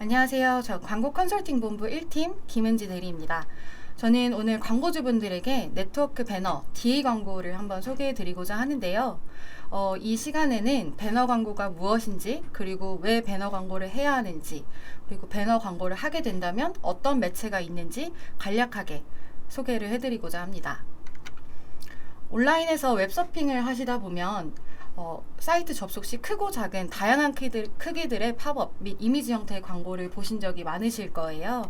안녕하세요. 저 광고 컨설팅 본부 1팀 김은지 대리입니다. 저는 오늘 광고주분들에게 네트워크 배너 DA 광고를 한번 소개해 드리고자 하는데요. 이 시간에는 배너 광고가 무엇인지, 그리고 왜 배너 광고를 해야 하는지, 그리고 배너 광고를 하게 된다면 어떤 매체가 있는지 간략하게 소개를 해드리고자 합니다. 온라인에서 웹서핑을 하시다 보면 사이트 접속 시 크고 작은 다양한 크기들의 팝업 및 이미지 형태의 광고를 보신 적이 많으실 거예요.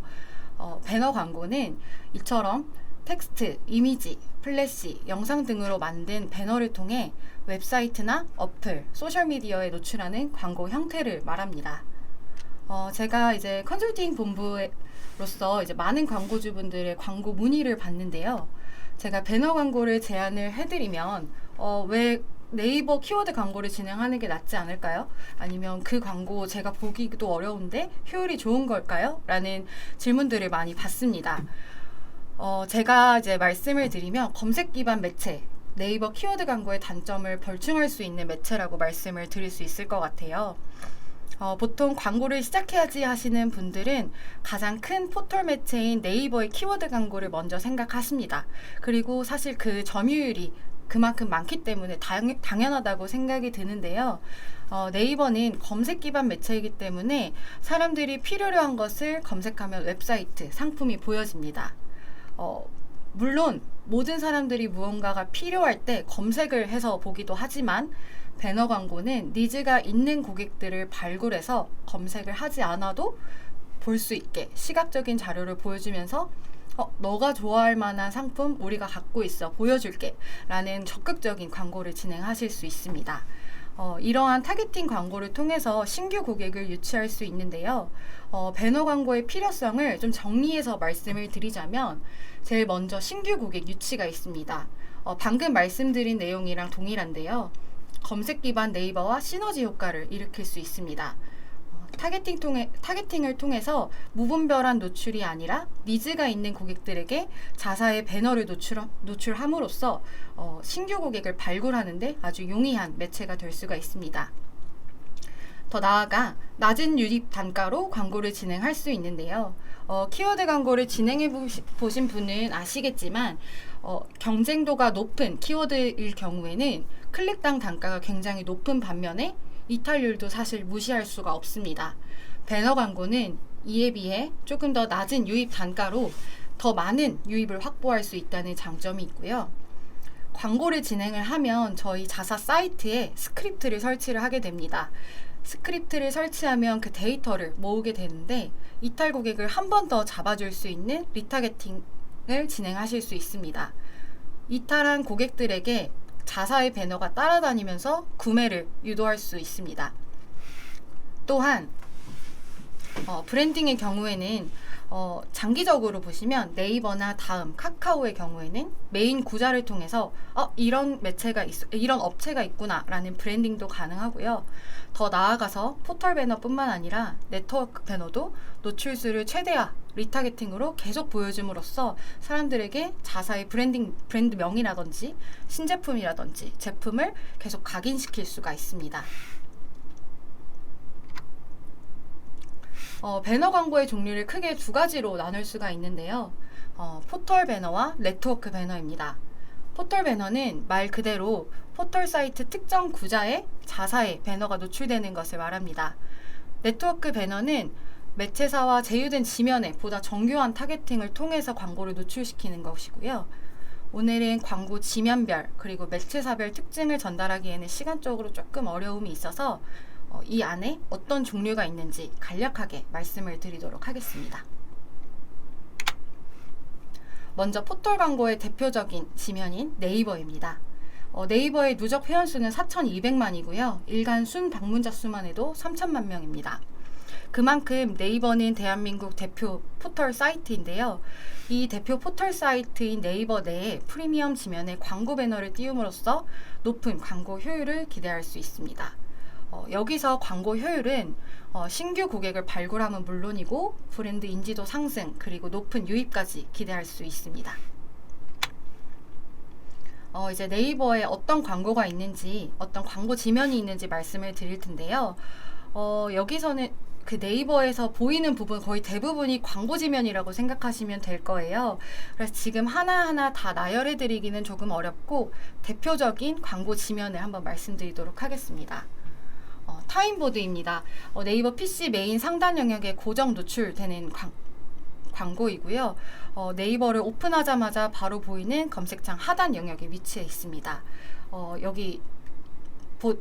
배너 광고는 이처럼 텍스트, 이미지, 플래시, 영상 등으로 만든 배너를 통해 웹사이트나 어플, 소셜미디어에 노출하는 광고 형태를 말합니다. 제가 이제 컨설팅 본부로서 이제 많은 광고주분들의 광고 문의를 받는데요. 제가 배너 광고를 제안을 해드리면 왜 네이버 키워드 광고를 진행하는 게 낫지 않을까요? 아니면 그 광고 제가 보기도 어려운데 효율이 좋은 걸까요? 라는 질문들을 많이 받습니다. 제가 이제 말씀을 드리면 검색 기반 매체, 네이버 키워드 광고의 단점을 벌충할 수 있는 매체라고 말씀을 드릴 수 있을 것 같아요. 보통 광고를 시작해야지 하시는 분들은 가장 큰 포털 매체인 네이버의 키워드 광고를 먼저 생각하십니다. 그리고 사실 그 점유율이 그만큼 많기 때문에 당연하다고 생각이 드는데요. 네이버는 검색 기반 매체이기 때문에 사람들이 필요로 한 것을 검색하면 웹사이트, 상품이 보여집니다. 물론 모든 사람들이 무언가가 필요할 때 검색을 해서 보기도 하지만 배너 광고는 니즈가 있는 고객들을 발굴해서 검색을 하지 않아도 볼 수 있게 시각적인 자료를 보여주면서 너가 좋아할 만한 상품 우리가 갖고 있어 보여줄게 라는 적극적인 광고를 진행하실 수 있습니다. 이러한 타겟팅 광고를 통해서 신규 고객을 유치할 수 있는데요. 배너 광고의 필요성을 좀 정리해서 말씀을 드리자면 제일 먼저 신규 고객 유치가 있습니다. 방금 말씀드린 내용이랑 동일한데요. 검색 기반 네이버와 시너지 효과를 일으킬 수 있습니다. 타겟팅을 통해서 무분별한 노출이 아니라 니즈가 있는 고객들에게 자사의 배너를 노출함으로써 신규 고객을 발굴하는데 아주 용이한 매체가 될 수가 있습니다. 더 나아가 낮은 유입 단가로 광고를 진행할 수 있는데요. 키워드 광고를 진행해 보신 분은 아시겠지만 경쟁도가 높은 키워드일 경우에는 클릭당 단가가 굉장히 높은 반면에 이탈률도 사실 무시할 수가 없습니다. 배너 광고는 이에 비해 조금 더 낮은 유입 단가로 더 많은 유입을 확보할 수 있다는 장점이 있고요. 광고를 진행을 하면 저희 자사 사이트에 스크립트를 설치를 하게 됩니다. 스크립트를 설치하면 그 데이터를 모으게 되는데 이탈 고객을 한 번 더 잡아줄 수 있는 리타겟팅을 진행하실 수 있습니다. 이탈한 고객들에게 자사의 배너가 따라다니면서 구매를 유도할 수 있습니다. 또한 브랜딩의 경우에는 장기적으로 보시면 네이버나 다음, 카카오의 경우에는 메인 구자를 통해서 이런 매체가 이런 업체가 있구나 라는 브랜딩도 가능하고요. 더 나아가서 포털 배너뿐만 아니라 네트워크 배너도 노출수를 최대화 리타겟팅으로 계속 보여줌으로써 사람들에게 자사의 브랜드명이라든지 신제품이라든지 제품을 계속 각인시킬 수가 있습니다. 배너 광고의 종류를 크게 두 가지로 나눌 수가 있는데요. 포털 배너와 네트워크 배너입니다. 포털 배너는 말 그대로 포털 사이트 특정 구자에 자사의 배너가 노출되는 것을 말합니다. 네트워크 배너는 매체사와 제휴된 지면에 보다 정교한 타겟팅을 통해서 광고를 노출시키는 것이고요. 오늘은 광고 지면별 그리고 매체사별 특징을 전달하기에는 시간적으로 조금 어려움이 있어서 이 안에 어떤 종류가 있는지 간략하게 말씀을 드리도록 하겠습니다. 먼저 포털 광고의 대표적인 지면인 네이버입니다. 네이버의 누적 회원수는 4,200만이고요. 일간 순 방문자 수만 해도 3천만 명입니다. 그만큼 네이버는 대한민국 대표 포털 사이트인데요. 이 대표 포털 사이트인 네이버 내에 프리미엄 지면에 광고 배너를 띄움으로써 높은 광고 효율을 기대할 수 있습니다. 여기서 광고 효율은 신규 고객을 발굴함은 물론이고 브랜드 인지도 상승 그리고 높은 유입까지 기대할 수 있습니다. 이제 네이버에 어떤 광고가 있는지 어떤 광고 지면이 있는지 말씀을 드릴 텐데요. 여기서는 그 네이버에서 보이는 부분 거의 대부분이 광고 지면이라고 생각하시면 될 거예요. 그래서 지금 하나하나 다 나열해 드리기는 조금 어렵고 대표적인 광고 지면을 한번 말씀드리도록 하겠습니다. 타임보드입니다. 네이버 PC 메인 상단 영역에 고정 노출되는 광고이고요. 네이버를 오픈하자마자 바로 보이는 검색창 하단 영역에 위치해 있습니다. 여기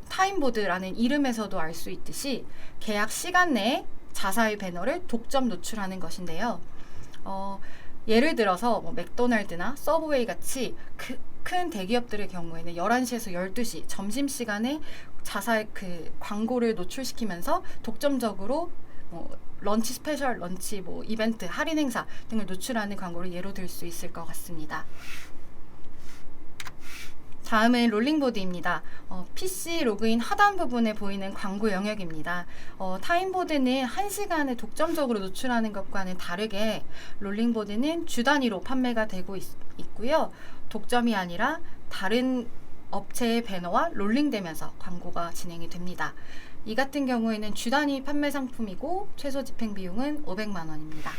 타임보드라는 이름에서도 알 수 있듯이 계약 시간 내에 자사의 배너를 독점 노출하는 것인데요. 예를 들어서 맥도날드나 서브웨이 같이 큰 대기업들의 경우에는 11시에서 12시 점심시간에 자사의 그 광고를 노출시키면서 독점적으로 런치 스페셜, 런치 이벤트, 할인 행사 등을 노출하는 광고를 예로 들 수 있을 것 같습니다. 다음은 롤링보드입니다. PC 로그인 하단 부분에 보이는 광고 영역입니다. 타임보드는 1시간에 독점적으로 노출하는 것과는 다르게 롤링보드는 주 단위로 판매가 되고 있고요. 독점이 아니라 다른 업체의 배너와 롤링되면서 광고가 진행이 됩니다. 이 같은 경우에는 주 단위 판매 상품이고 최소 집행 비용은 500만 원입니다.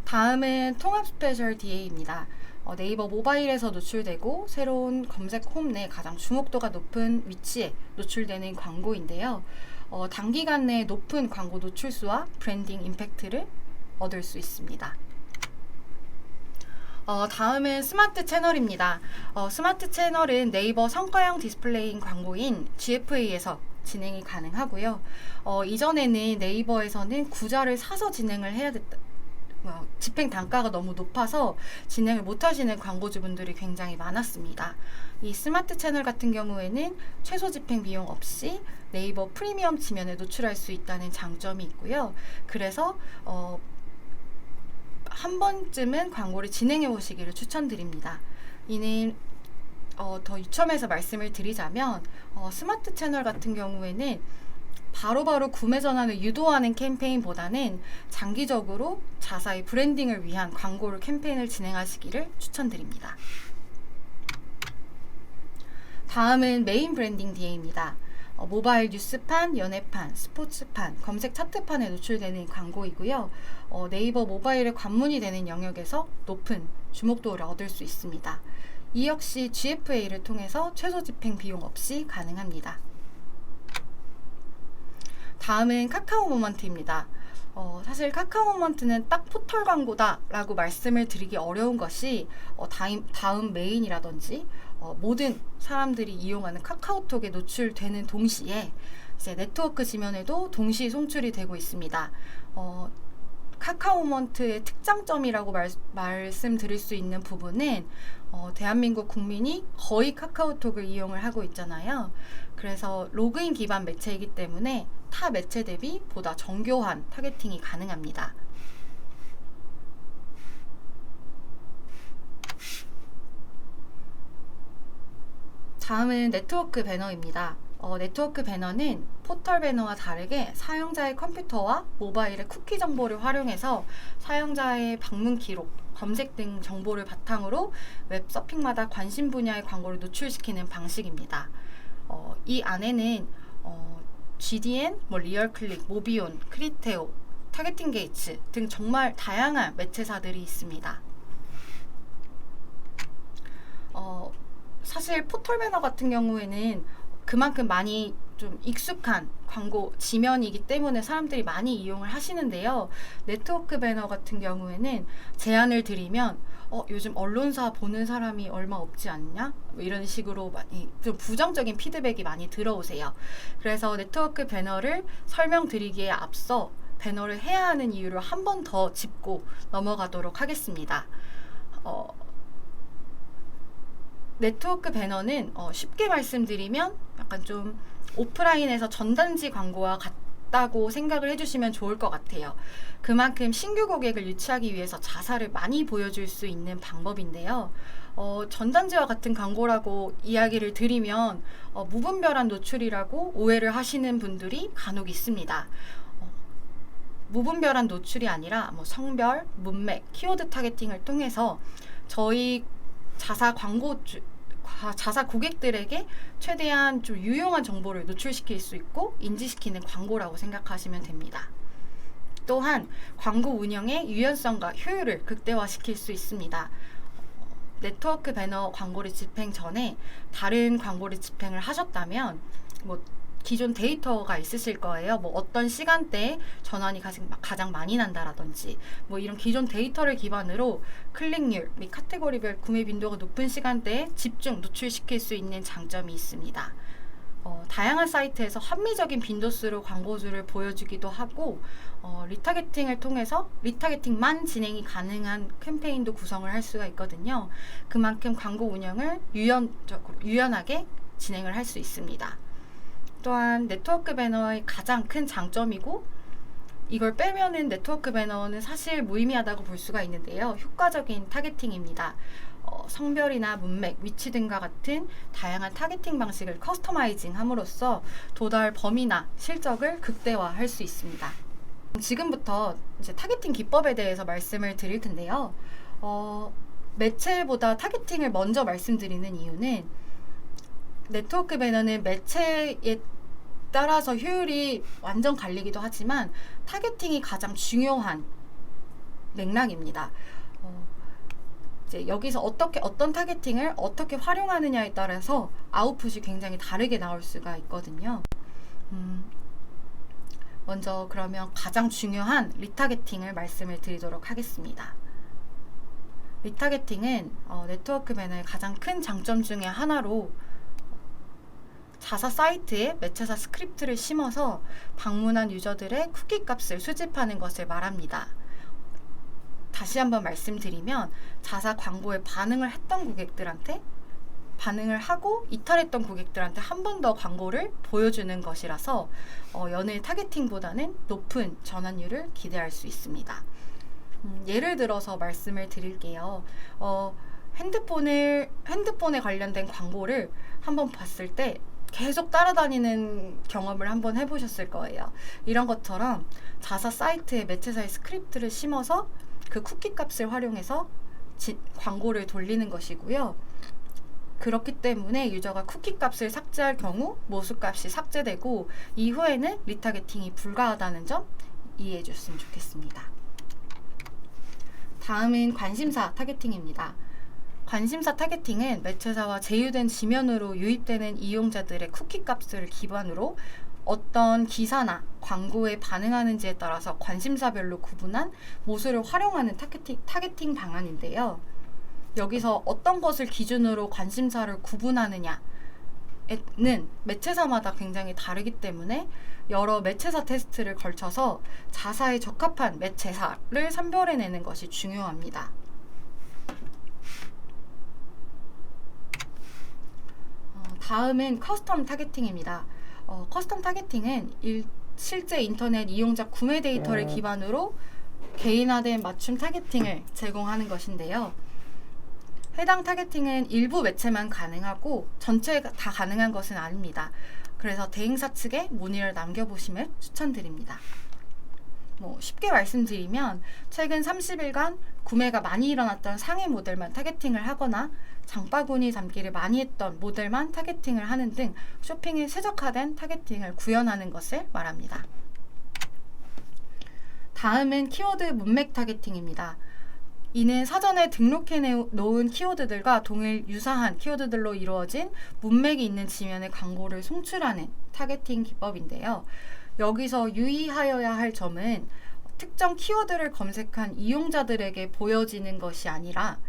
다음은 통합 스페셜 DA입니다. 네이버 모바일에서 노출되고 새로운 검색 홈 내 가장 주목도가 높은 위치에 노출되는 광고인데요. 단기간 내에 높은 광고 노출수와 브랜딩 임팩트를 얻을 수 있습니다. 다음은 스마트 채널입니다. 스마트 채널은 네이버 성과형 디스플레이 광고인 GFA에서 진행이 가능하고요. 이전에는 네이버에서는 구자를 사서 진행을 해야 됐다. 집행 단가가 너무 높아서 진행을 못하시는 광고주분들이 굉장히 많았습니다. 이 스마트 채널 같은 경우에는 최소 집행 비용 없이 네이버 프리미엄 지면에 노출할 수 있다는 장점이 있고요. 그래서 한 번쯤은 광고를 진행해 보시기를 추천드립니다. 이는 더 유첨해서 말씀을 드리자면 스마트 채널 같은 경우에는 바로바로 구매 전환을 유도하는 캠페인보다는 장기적으로 자사의 브랜딩을 위한 광고를 캠페인을 진행하시기를 추천드립니다. 다음은 메인 브랜딩 DA입니다. 모바일 뉴스판, 연예판, 스포츠판, 검색 차트판에 노출되는 광고이고요. 네이버 모바일에 관문이 되는 영역에서 높은 주목도를 얻을 수 있습니다. 이 역시 GFA를 통해서 최소 집행 비용 없이 가능합니다. 다음은 카카오 모먼트입니다. 사실 카카오 모먼트는 딱 포털 광고다 라고 말씀을 드리기 어려운 것이 다음 메인이라든지 모든 사람들이 이용하는 카카오톡에 노출되는 동시에 이제 네트워크 지면에도 동시 송출이 되고 있습니다. 카카오 모먼트의 특장점이라고 말씀드릴 수 있는 부분은 대한민국 국민이 거의 카카오톡을 이용을 하고 있잖아요. 그래서 로그인 기반 매체이기 때문에 타 매체 대비 보다 정교한 타겟팅이 가능합니다. 다음은 네트워크 배너입니다. 네트워크 배너는 포털 배너와 다르게 사용자의 컴퓨터와 모바일의 쿠키 정보를 활용해서 사용자의 방문 기록, 검색 등 정보를 바탕으로 웹 서핑마다 관심 분야의 광고를 노출시키는 방식입니다. 이 안에는 GDN, 리얼클릭, 모비온, 크리테오, 타겟팅 게이츠 등 정말 다양한 매체사들이 있습니다. 사실 포털 배너 같은 경우에는 그만큼 많이 좀 익숙한 광고 지면이기 때문에 사람들이 많이 이용을 하시는데요. 네트워크 배너 같은 경우에는 제안을 드리면 요즘 언론사 보는 사람이 얼마 없지 않냐? 이런 식으로 많이 좀 부정적인 피드백이 많이 들어오세요. 그래서 네트워크 배너를 설명드리기에 앞서 배너를 해야 하는 이유를 한 번 더 짚고 넘어가도록 하겠습니다. 네트워크 배너는 쉽게 말씀드리면 약간 좀 오프라인에서 전단지 광고와 같다고 생각을 해주시면 좋을 것 같아요. 그만큼 신규 고객을 유치하기 위해서 자사를 많이 보여줄 수 있는 방법인데요. 전단지와 같은 광고라고 이야기를 드리면 무분별한 노출이라고 오해를 하시는 분들이 간혹 있습니다. 무분별한 노출이 아니라 성별, 문맥, 키워드 타겟팅을 통해서 저희 자사 자사 고객들에게 최대한 좀 유용한 정보를 노출시킬 수 있고 인지시키는 광고라고 생각하시면 됩니다. 또한 광고 운영의 유연성과 효율을 극대화시킬 수 있습니다. 네트워크 배너 광고를 집행 전에 다른 광고를 집행을 하셨다면 기존 데이터가 있으실 거예요. 어떤 시간대에 전환이 가장 많이 난다라든지 이런 기존 데이터를 기반으로 클릭률 및 카테고리별 구매 빈도가 높은 시간대에 집중 노출시킬 수 있는 장점이 있습니다. 다양한 사이트에서 합리적인 빈도수로 광고주를 보여주기도 하고 리타게팅을 통해서 리타게팅만 진행이 가능한 캠페인도 구성을 할 수가 있거든요. 그만큼 광고 운영을 유연하게 진행을 할 수 있습니다. 또한 네트워크 배너의 가장 큰 장점이고 이걸 빼면은 네트워크 배너는 사실 무의미하다고 볼 수가 있는데요. 효과적인 타겟팅입니다. 성별이나 문맥, 위치 등과 같은 다양한 타겟팅 방식을 커스터마이징 함으로써 도달 범위나 실적을 극대화할 수 있습니다. 지금부터 이제 타겟팅 기법에 대해서 말씀을 드릴 텐데요. 매체보다 타겟팅을 먼저 말씀드리는 이유는 네트워크 배너는 매체에 따라서 효율이 완전 갈리기도 하지만 타겟팅이 가장 중요한 맥락입니다. 이제 여기서 어떤 타겟팅을 어떻게 활용하느냐에 따라서 아웃풋이 굉장히 다르게 나올 수가 있거든요. 먼저 그러면 가장 중요한 리타게팅을 말씀을 드리도록 하겠습니다. 리타게팅은 네트워크 배너의 가장 큰 장점 중에 하나로 자사 사이트에 매체사 스크립트를 심어서 방문한 유저들의 쿠키 값을 수집하는 것을 말합니다. 다시 한번 말씀드리면 자사 광고에 반응을 했던 고객들한테 반응을 하고 이탈했던 고객들한테 한 번 더 광고를 보여주는 것이라서 연일 타겟팅보다는 높은 전환율을 기대할 수 있습니다. 예를 들어서 말씀을 드릴게요. 핸드폰에 관련된 광고를 한번 봤을 때 계속 따라다니는 경험을 한번 해보셨을 거예요. 이런 것처럼 자사 사이트에 매체사의 스크립트를 심어서 그 쿠키 값을 활용해서 광고를 돌리는 것이고요. 그렇기 때문에 유저가 쿠키 값을 삭제할 경우 모수 값이 삭제되고 이후에는 리타게팅이 불가하다는 점 이해해 줬으면 좋겠습니다. 다음은 관심사 타겟팅입니다. 관심사 타겟팅은 매체사와 제휴된 지면으로 유입되는 이용자들의 쿠키 값을 기반으로 어떤 기사나 광고에 반응하는지에 따라서 관심사별로 구분한 모수를 활용하는 타겟팅 방안인데요. 여기서 어떤 것을 기준으로 관심사를 구분하느냐는 매체사마다 굉장히 다르기 때문에 여러 매체사 테스트를 걸쳐서 자사에 적합한 매체사를 선별해내는 것이 중요합니다. 다음은 커스텀 타겟팅입니다. 커스텀 타겟팅은 실제 인터넷 이용자 구매 데이터를 기반으로 개인화된 맞춤 타겟팅을 제공하는 것인데요. 해당 타겟팅은 일부 매체만 가능하고 전체가 다 가능한 것은 아닙니다. 그래서 대행사 측에 문의를 남겨보심을 추천드립니다. 쉽게 말씀드리면 최근 30일간 구매가 많이 일어났던 상위 모델만 타겟팅을 하거나 장바구니 담기를 많이 했던 모델만 타겟팅을 하는 등 쇼핑에 최적화된 타겟팅을 구현하는 것을 말합니다. 다음은 키워드 문맥 타겟팅입니다. 이는 사전에 등록해 놓은 키워드들과 동일 유사한 키워드들로 이루어진 문맥이 있는 지면의 광고를 송출하는 타겟팅 기법인데요. 여기서 유의하여야 할 점은 특정 키워드를 검색한 이용자들에게 보여지는 것이 아니라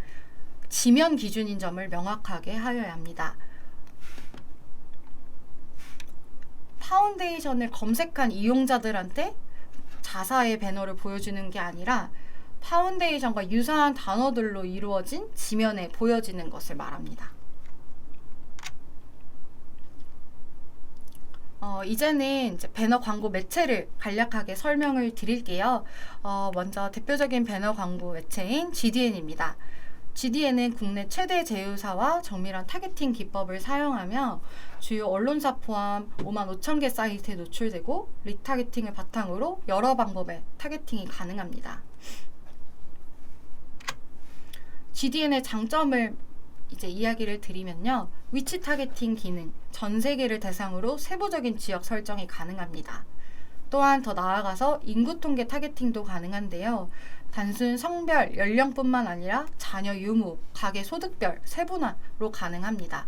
지면 기준인 점을 명확하게 하여야 합니다. 파운데이션을 검색한 이용자들한테 자사의 배너를 보여주는 게 아니라 파운데이션과 유사한 단어들로 이루어진 지면에 보여지는 것을 말합니다. 이제는 이제 배너 광고 매체를 간략하게 설명을 드릴게요. 먼저 대표적인 배너 광고 매체인 GDN입니다. GDN은 국내 최대 제휴사와 정밀한 타겟팅 기법을 사용하며 주요 언론사 포함 55,000개 사이트에 노출되고 리타겟팅을 바탕으로 여러 방법의 타겟팅이 가능합니다. GDN의 장점을 이제 이야기를 드리면요. 위치 타겟팅 기능, 전 세계를 대상으로 세부적인 지역 설정이 가능합니다. 또한 더 나아가서 인구 통계 타겟팅도 가능한데요. 단순 성별, 연령뿐만 아니라 자녀 유무, 가계 소득별 세분화로 가능합니다.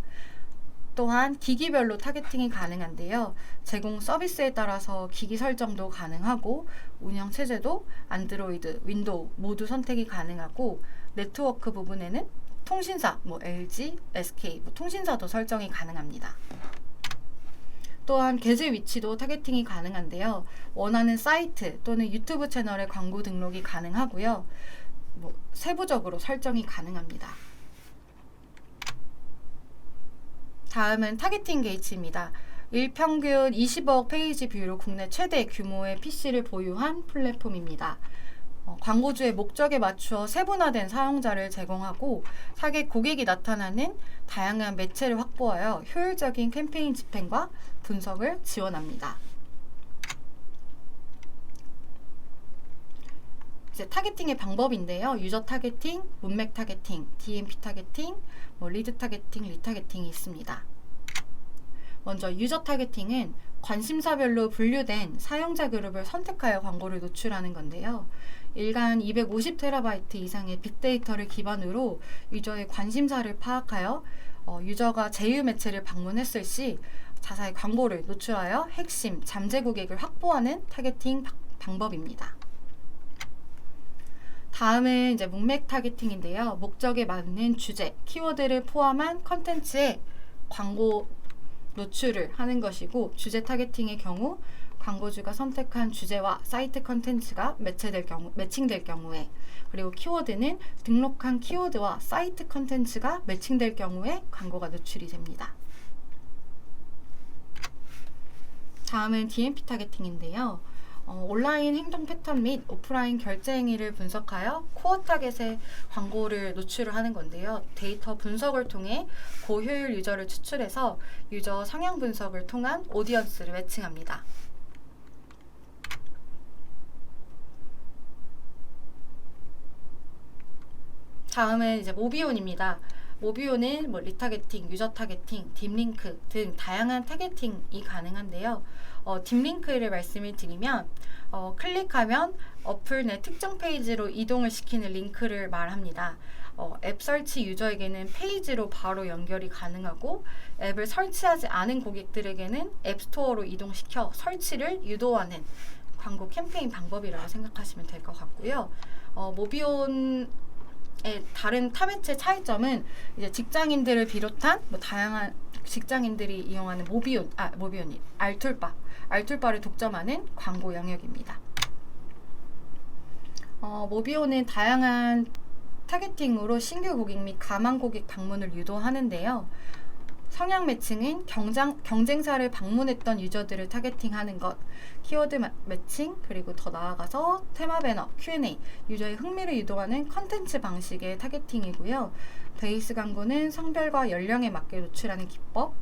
또한 기기별로 타겟팅이 가능한데요. 제공 서비스에 따라서 기기 설정도 가능하고 운영 체제도 안드로이드, 윈도우 모두 선택이 가능하고 네트워크 부분에는 통신사, LG, SK 통신사도 설정이 가능합니다. 또한 계정 위치도 타겟팅이 가능한데요. 원하는 사이트 또는 유튜브 채널의 광고 등록이 가능하고요. 세부적으로 설정이 가능합니다. 다음은 타겟팅 게이츠입니다. 일평균 20억 페이지 뷰로 국내 최대 규모의 PC를 보유한 플랫폼입니다. 광고주의 목적에 맞추어 세분화된 사용자를 제공하고 타겟 고객이 나타나는 다양한 매체를 확보하여 효율적인 캠페인 집행과 분석을 지원합니다. 이제 타겟팅의 방법인데요. 유저 타겟팅, 문맥 타겟팅, DMP 타겟팅, 리드 타겟팅, 리타겟팅이 있습니다. 먼저 유저 타겟팅은 관심사별로 분류된 사용자 그룹을 선택하여 광고를 노출하는 건데요. 일간 250TB 이상의 빅데이터를 기반으로 유저의 관심사를 파악하여 유저가 제휴 매체를 방문했을 시 자사의 광고를 노출하여 핵심 잠재 고객을 확보하는 타겟팅 방법입니다. 다음은 이제 문맥 타겟팅인데요. 목적에 맞는 주제, 키워드를 포함한 컨텐츠에 광고 노출을 하는 것이고 주제 타겟팅의 경우 광고주가 선택한 주제와 사이트 컨텐츠가 매칭될 경우에 그리고 키워드는 등록한 키워드와 사이트 컨텐츠가 매칭될 경우에 광고가 노출이 됩니다. 다음은 DMP 타겟팅인데요. 온라인 행동 패턴 및 오프라인 결제 행위를 분석하여 코어 타겟에 광고를 노출을 하는 건데요. 데이터 분석을 통해 고효율 유저를 추출해서 유저 성향 분석을 통한 오디언스를 매칭합니다. 다음은 이제 모비온입니다. 모비온은 리타겟팅, 유저 타겟팅, 딥링크 등 다양한 타겟팅이 가능한데요. 딥링크를 말씀을 드리면 클릭하면 어플 내 특정 페이지로 이동을 시키는 링크를 말합니다. 앱 설치 유저에게는 페이지로 바로 연결이 가능하고 앱을 설치하지 않은 고객들에게는 앱스토어로 이동시켜 설치를 유도하는 광고 캠페인 방법이라고 생각하시면 될 것 같고요. 모비온의 다른 타매체 차이점은 이제 직장인들을 비롯한 다양한 직장인들이 이용하는 모비온이 알툴바를 독점하는 광고 영역입니다. 모비온은 다양한 타겟팅으로 신규 고객 및 가망 고객 방문을 유도하는데요. 성향 매칭은 경쟁사를 방문했던 유저들을 타겟팅하는 것, 키워드 매칭, 그리고 더 나아가서 테마 배너, Q&A, 유저의 흥미를 유도하는 컨텐츠 방식의 타겟팅이고요. 베이스 광고는 성별과 연령에 맞게 노출하는 기법,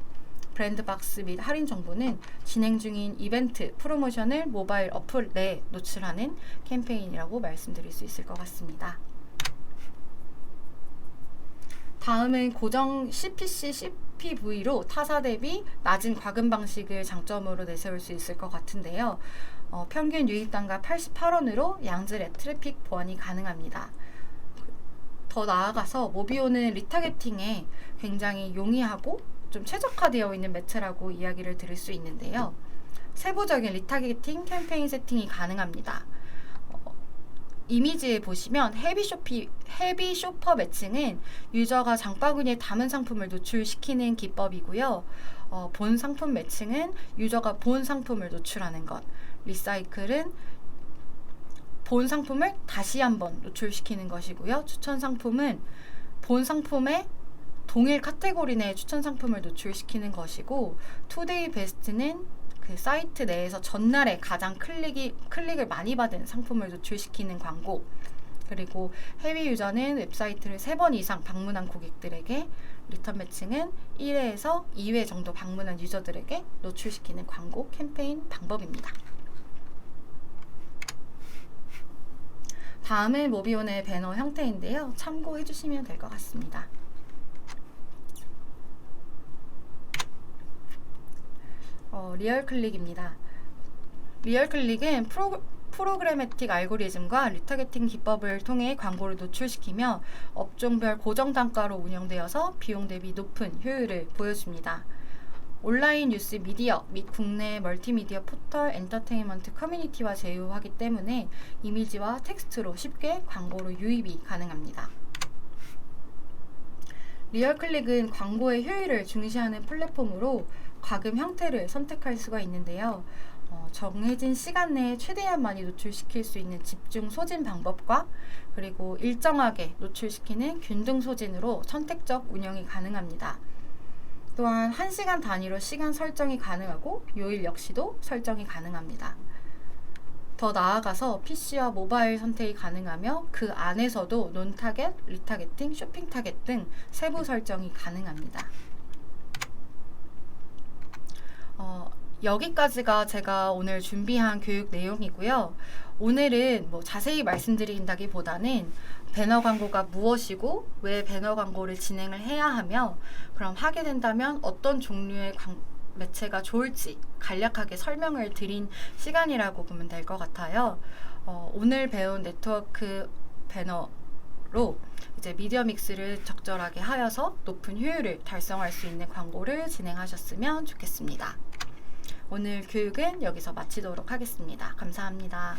브랜드 박스 및 할인 정보는 진행 중인 이벤트, 프로모션을 모바일 어플 내에 노출하는 캠페인이라고 말씀드릴 수 있을 것 같습니다. 다음은 고정 CPC, CPV로 타사 대비 낮은 과금 방식을 장점으로 내세울 수 있을 것 같은데요. 평균 유입단가 88원으로 양질의 트래픽 보완이 가능합니다. 더 나아가서 모비온은 리타겟팅에 굉장히 용이하고 좀 최적화되어 있는 매체라고 이야기를 드릴 수 있는데요. 세부적인 리타겟팅 캠페인 세팅이 가능합니다. 이미지에 보시면 헤비 쇼퍼 매칭은 유저가 장바구니에 담은 상품을 노출시키는 기법이고요. 본 상품 매칭은 유저가 본 상품을 노출하는 것. 리사이클은 본 상품을 다시 한번 노출시키는 것이고요. 추천 상품은 본 상품의 동일 카테고리 내 추천 상품을 노출시키는 것이고, 투데이 베스트는 그 사이트 내에서 전날에 가장 클릭을 많이 받은 상품을 노출시키는 광고, 그리고 해외 유저는 웹사이트를 3번 이상 방문한 고객들에게, 리턴 매칭은 1회에서 2회 정도 방문한 유저들에게 노출시키는 광고 캠페인 방법입니다. 다음은 모비온의 배너 형태인데요. 참고해 주시면 될 것 같습니다. 리얼클릭입니다. 리얼클릭은 프로그래매틱 알고리즘과 리타게팅 기법을 통해 광고를 노출시키며 업종별 고정 단가로 운영되어서 비용 대비 높은 효율을 보여줍니다. 온라인 뉴스 미디어 및 국내 멀티미디어 포털 엔터테인먼트 커뮤니티와 제휴하기 때문에 이미지와 텍스트로 쉽게 광고로 유입이 가능합니다. 리얼클릭은 광고의 효율을 중시하는 플랫폼으로 과금 형태를 선택할 수가 있는데요. 정해진 시간 내에 최대한 많이 노출시킬 수 있는 집중 소진 방법과 그리고 일정하게 노출시키는 균등 소진으로 선택적 운영이 가능합니다. 또한 1시간 단위로 시간 설정이 가능하고 요일 역시도 설정이 가능합니다. 더 나아가서 PC와 모바일 선택이 가능하며 그 안에서도 논타겟, 리타게팅, 쇼핑 타겟 등 세부 설정이 가능합니다. 여기까지가 제가 오늘 준비한 교육 내용이고요. 오늘은 자세히 말씀드린다기보다는 배너 광고가 무엇이고 왜 배너 광고를 진행을 해야 하며 그럼 하게 된다면 어떤 종류의 매체가 좋을지 간략하게 설명을 드린 시간이라고 보면 될 것 같아요. 오늘 배운 네트워크 배너로 이제 미디어 믹스를 적절하게 하여서 높은 효율을 달성할 수 있는 광고를 진행하셨으면 좋겠습니다. 오늘 교육은 여기서 마치도록 하겠습니다. 감사합니다.